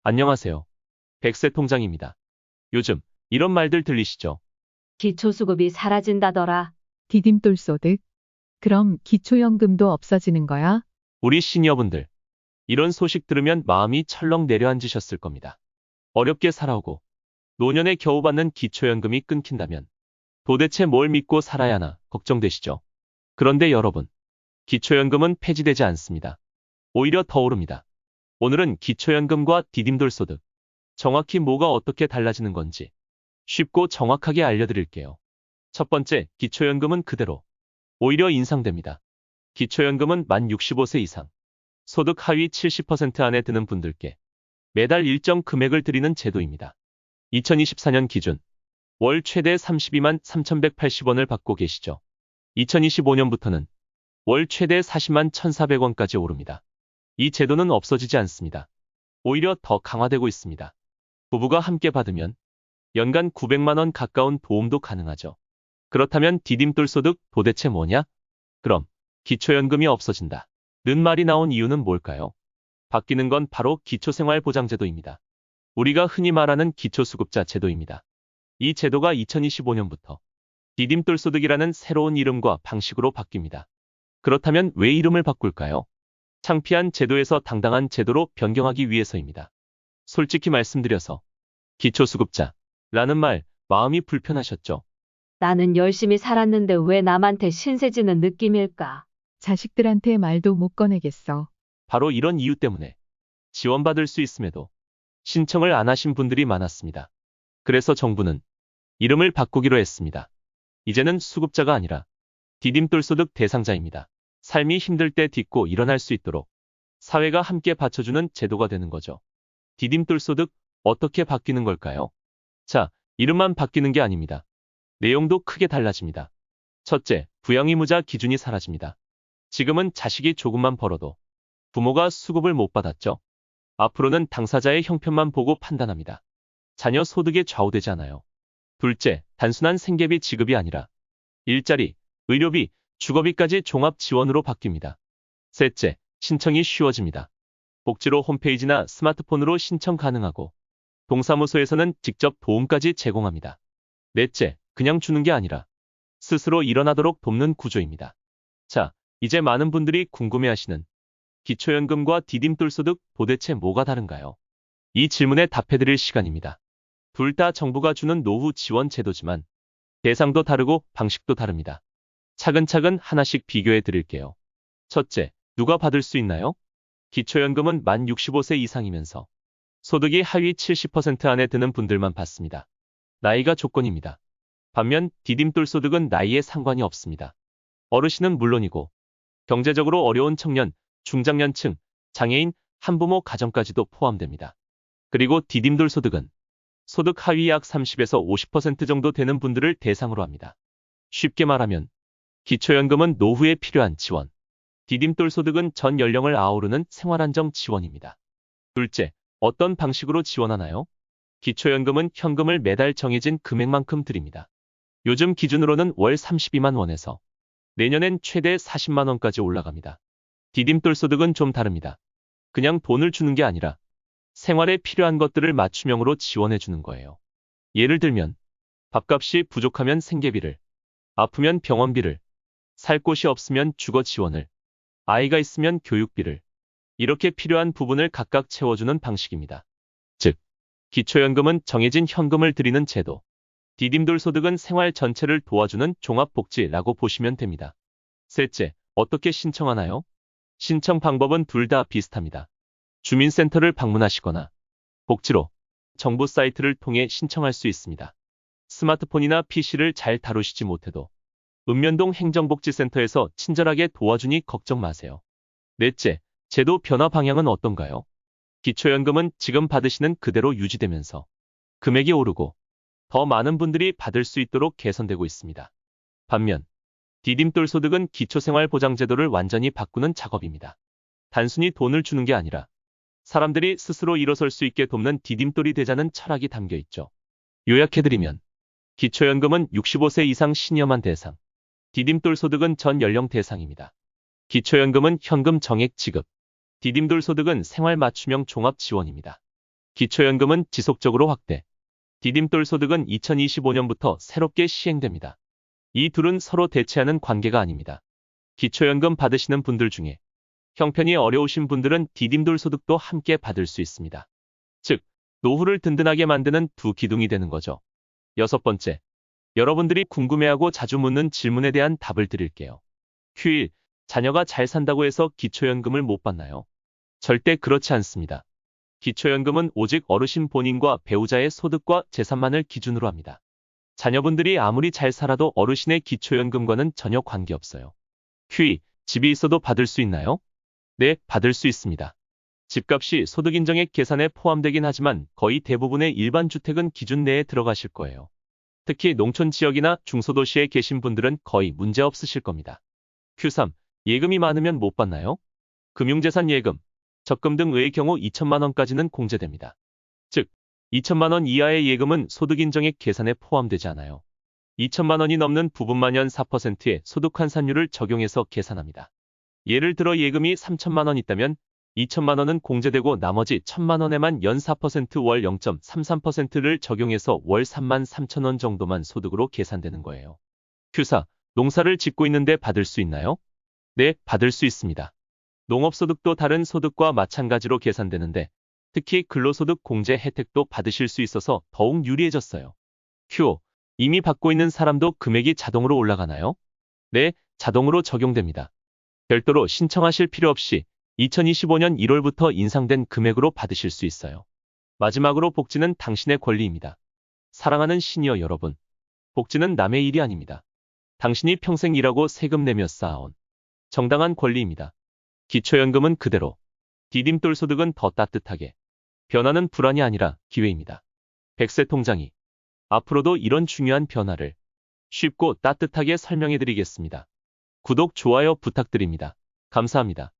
안녕하세요. 백세 통장입니다. 요즘 이런 말들 들리시죠? 기초수급이 사라진다더라. 디딤돌소득? 그럼 기초연금도 없어지는 거야? 우리 시니어분들, 이런 소식 들으면 마음이 철렁 내려앉으셨을 겁니다. 어렵게 살아오고 노년에 겨우 받는 기초연금이 끊긴다면 도대체 뭘 믿고 살아야 하나 걱정되시죠? 그런데 여러분, 기초연금은 폐지되지 않습니다. 오히려 더 오릅니다. 오늘은 기초연금과 디딤돌소득, 정확히 뭐가 어떻게 달라지는 건지 쉽고 정확하게 알려드릴게요. 첫 번째, 기초연금은 그대로, 오히려 인상됩니다. 기초연금은 만 65세 이상, 소득 하위 70% 안에 드는 분들께 매달 일정 금액을 드리는 제도입니다. 2024년 기준 월 최대 32만 3,180원을 받고 계시죠. 2025년부터는 월 최대 40만 1,400원까지 오릅니다. 이 제도는 없어지지 않습니다. 오히려 더 강화되고 있습니다. 부부가 함께 받으면 연간 900만 원 가까운 도움도 가능하죠. 그렇다면 디딤돌소득 도대체 뭐냐? 그럼 기초연금이 없어진다 는 말이 나온 이유는 뭘까요? 바뀌는 건 바로 기초생활보장제도입니다. 우리가 흔히 말하는 기초수급자 제도입니다. 이 제도가 2025년부터 디딤돌소득이라는 새로운 이름과 방식으로 바뀝니다. 그렇다면 왜 이름을 바꿀까요? 창피한 제도에서 당당한 제도로 변경하기 위해서입니다. 솔직히 말씀드려서 기초수급자라는 말 마음이 불편하셨죠? 나는 열심히 살았는데 왜 남한테 신세지는 느낌일까? 자식들한테 말도 못 꺼내겠어. 바로 이런 이유 때문에 지원받을 수 있음에도 신청을 안 하신 분들이 많았습니다. 그래서 정부는 이름을 바꾸기로 했습니다. 이제는 수급자가 아니라 디딤돌소득 대상자입니다. 삶이 힘들 때 딛고 일어날 수 있도록 사회가 함께 받쳐주는 제도가 되는 거죠. 디딤돌소득 어떻게 바뀌는 걸까요? 자, 이름만 바뀌는 게 아닙니다. 내용도 크게 달라집니다. 첫째, 부양의무자 기준이 사라집니다. 지금은 자식이 조금만 벌어도 부모가 수급을 못 받았죠. 앞으로는 당사자의 형편만 보고 판단합니다. 자녀 소득에 좌우되지 않아요. 둘째, 단순한 생계비 지급이 아니라 일자리, 의료비, 주거비까지 종합 지원으로 바뀝니다. 셋째, 신청이 쉬워집니다. 복지로 홈페이지나 스마트폰으로 신청 가능하고 동사무소에서는 직접 도움까지 제공합니다. 넷째, 그냥 주는 게 아니라 스스로 일어나도록 돕는 구조입니다. 자, 이제 많은 분들이 궁금해하시는 기초연금과 디딤돌소득 도대체 뭐가 다른가요? 이 질문에 답해드릴 시간입니다. 둘 다 정부가 주는 노후 지원 제도지만 대상도 다르고 방식도 다릅니다. 차근차근 하나씩 비교해 드릴게요. 첫째, 누가 받을 수 있나요? 기초연금은 만 65세 이상이면서 소득이 하위 70% 안에 드는 분들만 받습니다. 나이가 조건입니다. 반면 디딤돌소득은 나이에 상관이 없습니다. 어르신은 물론이고 경제적으로 어려운 청년, 중장년층, 장애인, 한부모 가정까지도 포함됩니다. 그리고 디딤돌소득은 소득 하위 약 30에서 50% 정도 되는 분들을 대상으로 합니다. 쉽게 말하면 기초연금은 노후에 필요한 지원, 디딤돌소득은 전 연령을 아우르는 생활안정 지원입니다. 둘째, 어떤 방식으로 지원하나요? 기초연금은 현금을 매달 정해진 금액만큼 드립니다. 요즘 기준으로는 월 32만 원에서 내년엔 최대 40만 원까지 올라갑니다. 디딤돌소득은 좀 다릅니다. 그냥 돈을 주는 게 아니라 생활에 필요한 것들을 맞춤형으로 지원해 주는 거예요. 예를 들면 밥값이 부족하면 생계비를, 아프면 병원비를, 살 곳이 없으면 주거 지원을, 아이가 있으면 교육비를, 이렇게 필요한 부분을 각각 채워주는 방식입니다. 즉, 기초연금은 정해진 현금을 드리는 제도, 디딤돌소득은 생활 전체를 도와주는 종합복지라고 보시면 됩니다. 셋째, 어떻게 신청하나요? 신청 방법은 둘 다 비슷합니다. 주민센터를 방문하시거나 복지로 정부 사이트를 통해 신청할 수 있습니다. 스마트폰이나 PC를 잘 다루시지 못해도 읍면동 행정복지센터에서 친절하게 도와주니 걱정 마세요. 넷째, 제도 변화 방향은 어떤가요? 기초연금은 지금 받으시는 그대로 유지되면서 금액이 오르고 더 많은 분들이 받을 수 있도록 개선되고 있습니다. 반면 디딤돌소득은 기초생활보장제도를 완전히 바꾸는 작업입니다. 단순히 돈을 주는 게 아니라 사람들이 스스로 일어설 수 있게 돕는 디딤돌이 되자는 철학이 담겨 있죠. 요약해드리면 기초연금은 65세 이상 시니어만 대상, 디딤돌소득은 전 연령 대상입니다. 기초연금은 현금 정액 지급, 디딤돌소득은 생활 맞춤형 종합 지원입니다. 기초연금은 지속적으로 확대. 디딤돌 소득은 2025년부터 새롭게 시행됩니다. 이 둘은 서로 대체하는 관계가 아닙니다. 기초연금 받으시는 분들 중에 형편이 어려우신 분들은 디딤돌 소득도 함께 받을 수 있습니다. 즉, 노후를 든든하게 만드는 두 기둥이 되는 거죠. 여섯 번째, 여러분들이 궁금해하고 자주 묻는 질문에 대한 답을 드릴게요. q1. 자녀가 잘 산다고 해서 기초연금을 못 받나요? 절대 그렇지 않습니다. 기초연금은 오직 어르신 본인과 배우자의 소득과 재산만을 기준으로 합니다. 자녀분들이 아무리 잘 살아도 어르신의 기초연금과는 전혀 관계없어요. q2. 집이 있어도 받을 수 있나요? 네, 받을 수 있습니다. 집값이 소득인정액 계산에 포함되긴 하지만 거의 대부분의 일반 주택은 기준 내에 들어가실 거예요. 특히 농촌 지역이나 중소도시에 계신 분들은 거의 문제 없으실 겁니다. q3. 예금이 많으면 못 받나요? 금융재산 예금, 적금 등의 경우 2천만 원까지는 공제됩니다. 즉, 2천만 원 이하의 예금은 소득인정액 계산에 포함되지 않아요. 2천만 원이 넘는 부분만 연 4%의 소득 환산율을 적용해서 계산합니다. 예를 들어 예금이 3천만 원 있다면 2천만 원은 공제되고 나머지 1천만 원에만 연 4%월 0.33%를 적용해서 월 3만 3천 원 정도만 소득으로 계산되는 거예요. q4. 농사를 짓고 있는데 받을 수 있나요? 네, 받을 수 있습니다. 농업소득도 다른 소득과 마찬가지로 계산되는데 특히 근로소득 공제 혜택도 받으실 수 있어서 더욱 유리해졌어요. q5. 이미 받고 있는 사람도 금액이 자동으로 올라가나요? 네, 자동으로 적용됩니다. 별도로 신청하실 필요 없이 2025년 1월부터 인상된 금액으로 받으실 수 있어요. 마지막으로 복지는 당신의 권리입니다. 사랑하는 시니어 여러분, 복지는 남의 일이 아닙니다. 당신이 평생 일하고 세금 내며 쌓아온 정당한 권리입니다. 기초연금은 그대로, 디딤돌 소득은 더 따뜻하게. 변화는 불안이 아니라 기회입니다. 100세 통장이 앞으로도 이런 중요한 변화를 쉽고 따뜻하게 설명해 드리겠습니다. 구독, 좋아요 부탁드립니다. 감사합니다.